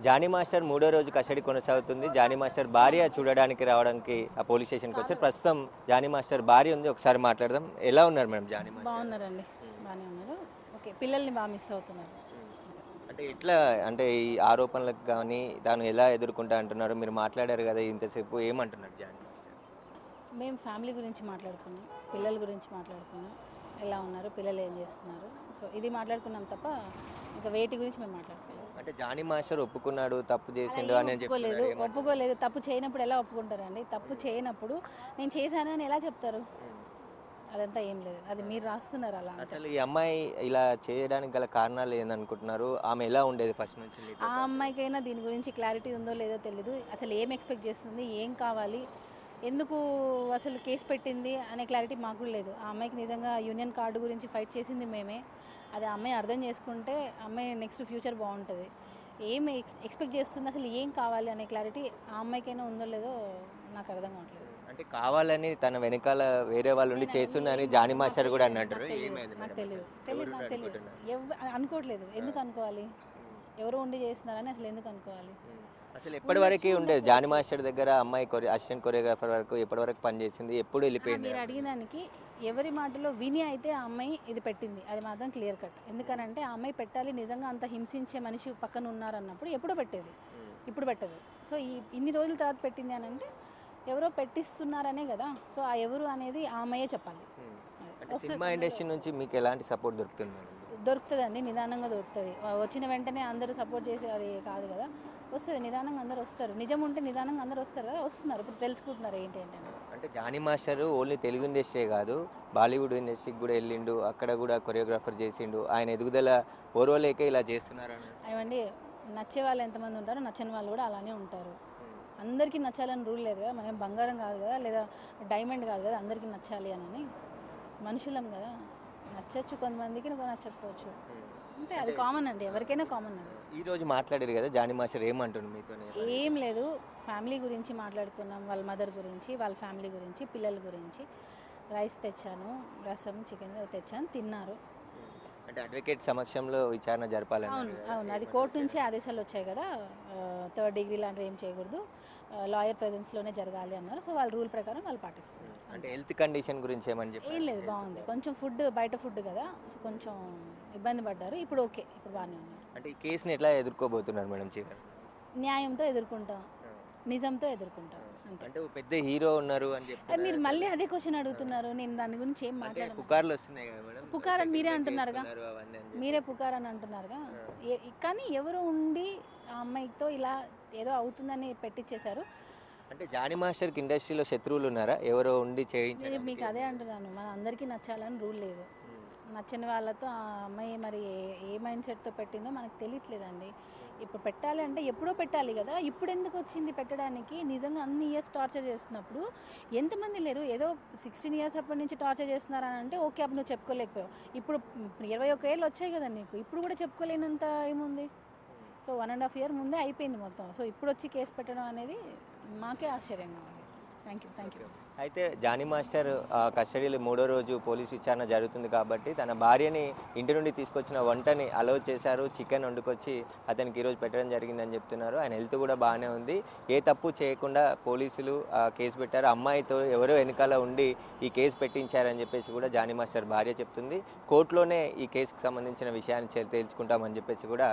Johnny master మూడో రోజు custody కొనసాగుతుంది. జానీ మాస్టర్ భార్య చూడడానికి రావడానికి ఆ పోలీస్ స్టేషన్కి వచ్చారు. ప్రస్తుతం జానీ మాస్టర్ భార్య ఉంది, ఒకసారి మాట్లాడదాం. ఎలా ఉన్నారు మేడం జానీ మాస్టర్? బాగున్నారండి, బాగానే ఉన్నారు. ఓకే, పిల్లల్ని బాగా మిస్ అవుతున్నారు. అంటే ఎట్లా, అంటే ఈ ఆరోపణలకు కానీ తాను ఎలా ఎదుర్కొంటా అంటున్నారు? మీరు మాట్లాడారు కదా ఇంతసేపు, ఏమంటున్నారు జానీ మాస్టర్? మేము ఫ్యామిలీ గురించి మాట్లాడుకున్నాం, పిల్లల గురించి మాట్లాడుకున్నాం, ఎలా ఉన్నారు, పిల్లలు ఏం చేస్తున్నారు, సో ఇది మాట్లాడుకున్నాం తప్ప ఇంకా వేటి గురించి మేము మాట్లాడుకోలేదు. అంటే జానీ మాస్టర్ ఒప్పుకున్నాడు, తప్పు చేసిండు అలా అని ఒప్పుకోలేదు. తప్పు చేయనప్పుడు ఎలా ఒప్పుకుంటారండి? తప్పు చేయనప్పుడు నేను చేశాను అని ఎలా చెప్తారు? అదంతా ఏం లేదు, అది మీరు రాస్తున్నారు అలా. అసలు ఈ అమ్మాయి ఇలా చేయడానికి గల కారణాలు ఏందనుకుంటున్నారు? ఆమె ఎలా ఉండేది ఫస్ట్ నుంచి? ఆ అమ్మాయికైనా దీని గురించి క్లారిటీ ఉందో లేదో తెలీదు. అసలు ఏం ఎక్స్పెక్ట్ చేస్తుంది, ఏం కావాలి, ఎందుకు అసలు కేసు పెట్టింది అనే క్లారిటీ మాకు కూడా లేదు. ఆ అమ్మాయికి నిజంగా యూనియన్ కార్డు గురించి ఫైట్ చేసింది మేమే. అది ఆ అమ్మాయి అర్థం చేసుకుంటే అమ్మాయి నెక్స్ట్ ఫ్యూచర్ బాగుంటుంది. ఏం ఎక్స్పెక్ట్ చేస్తుంది, అసలు ఏం కావాలి అనే క్లారిటీ ఆ అమ్మాయికైనా ఉందో లేదో నాకు అర్థం కావట్లేదు. అంటే కావాలని తన వెనకాల వేరే వాళ్ళు ఉండి చేస్తున్నారని జానీ మాస్టర్ కూడా అన్నట్టు. నాకు తెలియదు అనుకోవట్లేదు. ఎందుకు అనుకోవాలి? ఎవరు ఉండి చేస్తున్నారని అసలు ఎందుకు అనుకోవాలి? అసలు ఎప్పటి వరకు ఉండేది జానీ మాస్టర్ దగ్గర అమ్మాయి? అసిస్టెంట్ కొరియోగ్రాఫర్ వరకు ఎప్పటి వరకు పనిచేసింది, ఎప్పుడు వెళ్ళిపోయింది? మీరు అడిగిన దానికి ఎవరి మాటలో విని అయితే ఆ అమ్మాయి ఇది పెట్టింది, అది మాత్రం క్లియర్ కట్. ఎందుకనంటే ఆ అమ్మాయి పెట్టాలి, నిజంగా అంత హింసించే మనిషి పక్కన ఉన్నారన్నప్పుడు ఎప్పుడో పెట్టేది, ఇప్పుడు పెట్టదు. సో ఇన్ని రోజుల తర్వాత పెట్టింది అని అంటే ఎవరో పెట్టిస్తున్నారనే కదా. సో ఆ ఎవరు అనేది ఆ అమ్మాయే చెప్పాలి. సినిమా ఇండస్ట్రీ నుంచి మీకు ఎలాంటి సపోర్ట్ దొరుకుతుంది? దొరుకుతుందండి, నిదానంగా దొరుకుతుంది. వచ్చిన వెంటనే అందరూ సపోర్ట్ చేసే అది కాదు కదా, వస్తుంది నిదానంగా. అందరూ వస్తారు, నిజం ఉంటే నిదానంగా అందరూ వస్తారు కదా, వస్తున్నారు. ఇప్పుడు తెలుసుకుంటున్నారు ఏంటి ఏంటని. అంటే Jani master only Telugu industry కాదు, బాలీవుడ్ ఇండస్ట్రీకి కూడా వెళ్ళిండు, అక్కడ కూడా కొరియోగ్రాఫర్ చేసిండు. ఆయన ఎదుగుదల ఓర్వలేక ఇలా చేస్తున్నారు ఏమండి, నచ్చే వాళ్ళు ఎంతమంది ఉంటారో నచ్చని వాళ్ళు కూడా అలానే ఉంటారు. అందరికీ నచ్చాలని రూల్ లేదు కదా. మనం బంగారం కాదు కదా, లేదా డైమండ్ కాదు కదా అందరికీ నచ్చాలి అని. మనుషులం కదా, నచ్చచ్చు కొంతమందికి, నచ్చకపోవచ్చు, అంతే. అది కామన్ అండి, ఎవరికైనా కామన్. అది ఈ రోజు మాట్లాడారు కదా జానీ మాస్టర్, ఏమంటుంది మీతో? ఏం లేదు, ఫ్యామిలీ గురించి మాట్లాడుకున్నాం. వాళ్ళ మదర్ గురించి, వాళ్ళ ఫ్యామిలీ గురించి, పిల్లల గురించి. రైస్ తెచ్చాను, రసం, చికెన్ తెచ్చాను, తిన్నారు. అంటే అడ్వకేట్ సమక్షంలో విచారణ జరపాలని? అవును, అది కోర్టు నుంచే ఆదేశాలు వచ్చాయి కదా. 3rd డిగ్రీ లాంటివి ఏం చేయకూడదు, లాయర్ ప్రెజెన్స్లోనే జరగాలి అన్నారు. సో వాళ్ళ రూల్ ప్రకారం వాళ్ళు పాటిస్తున్నారు. అంటే హెల్త్ కండిషన్ గురించి ఏమని చెప్పి? ఏం లేదు, బాగుంది. కొంచెం ఫుడ్ బయట ఫుడ్ కదా, సో కొంచెం ఇబ్బంది పడ్డారు. ఇప్పుడు ఓకే, ఇప్పుడు బాగానే ఉన్నారు. అంటే ఈ కేసుని ఎట్లా ఎదుర్కోబోతున్నారు మేడం? న్యాయంతో ఎదుర్కొంటాం, నిజంతో ఎదుర్కొంటాం, అంతే. అంటే పెద్ద హీరో ఉన్నారు అని చెప్పి మీరు మళ్ళీ అదే క్వశ్చన్ అడుగుతున్నారు. నేను దాని గురించి ఏం మాట్లాడాను? పుకార్లు వస్తున్నాయి కదా మేడం. పుకార్ అని మీరే అంటున్నారుగా, మీరే పుకార్ అని అంటున్నారుగా. కానీ ఎవరు ఉండి ఆ అమ్మాయితో ఇలా ఏదో అవుతుందని పెట్టించేశారు. అంటే జానీ మాస్టర్కి ఇండస్ట్రీలో శత్రువులు ఉన్నారా? ఎవరో ఉండి చేయించారు? మీకు అదే అంటున్నాను, మన అందరికీ నచ్చాలని రూల్ లేదు. నచ్చని వాళ్ళతో ఆ అమ్మాయి మరి ఏ మైండ్ సెట్తో పెట్టిందో మనకు తెలియట్లేదండి. ఇప్పుడు పెట్టాలి అంటే ఎప్పుడో పెట్టాలి కదా, ఇప్పుడు ఎందుకు వచ్చింది పెట్టడానికి? నిజంగా అన్ని ఇయర్స్ టార్చర్ చేస్తున్నప్పుడు ఎంతమంది లేరు? ఏదో 16 ఇయర్స్ అప్పటి నుంచి టార్చర్ చేస్తున్నారని అంటే ఓకే, అప్పుడు నువ్వు చెప్పుకోలేకపోయావు. ఇప్పుడు 21 ఏళ్ళు వచ్చాయి కదా నీకు, ఇప్పుడు కూడా చెప్పుకోలేనంత ఏముంది? సో 1.5 year ముందే అయిపోయింది మొత్తం. సో ఇప్పుడు వచ్చి కేసు పెట్టడం అనేది మాకే ఆశ్చర్యంగా ఉంది. Thank you. అయితే జానీ మాస్టర్ కస్టడీలో మూడో రోజు పోలీస్ విచారణ జరుగుతుంది కాబట్టి తన భార్యని ఇంటి నుండి తీసుకొచ్చిన వంటని అలౌ చేశారు. చికెన్ వండుకొచ్చి అతనికి ఈరోజు పెట్టడం జరిగిందని చెప్తున్నారు. ఆయన హెల్త్ కూడా బాగానే ఉంది. ఏ తప్పు చేయకుండా పోలీసులు కేసు పెట్టారు. అమ్మాయితో ఎవరో వెనకాల ఉండి ఈ కేసు పెట్టించారని చెప్పేసి కూడా జానీ మాస్టర్ భార్య చెప్తుంది. కోర్టులోనే ఈ కేసుకు సంబంధించిన విషయాన్ని తేల్చుకుంటామని చెప్పేసి కూడా